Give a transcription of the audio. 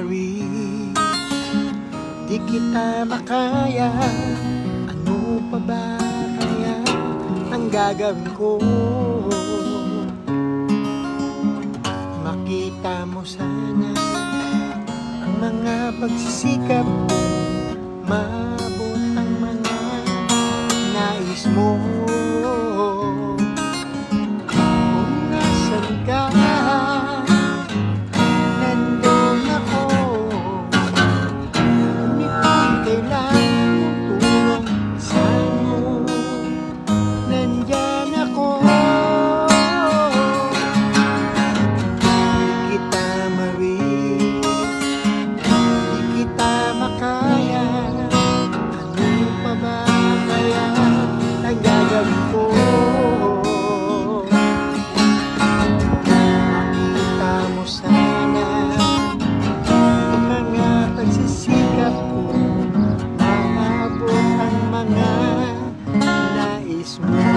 ma-reach, di kita makaya. Ano pa ba kaya ang gagawin ko? Makita mo sana ang mga pagsisikap ko, maabot ang mga nais mo. Kung nasan ka, nandun ako. Kung ito'y kailangan mong tulong, saan mo, nandyan ako. Di kita ma-reach, di kita makaya. Ano pa ba kaya ang gagawin ko? Makita mo sana ang mga pagsisikap ko, maabot ang mga nais mo.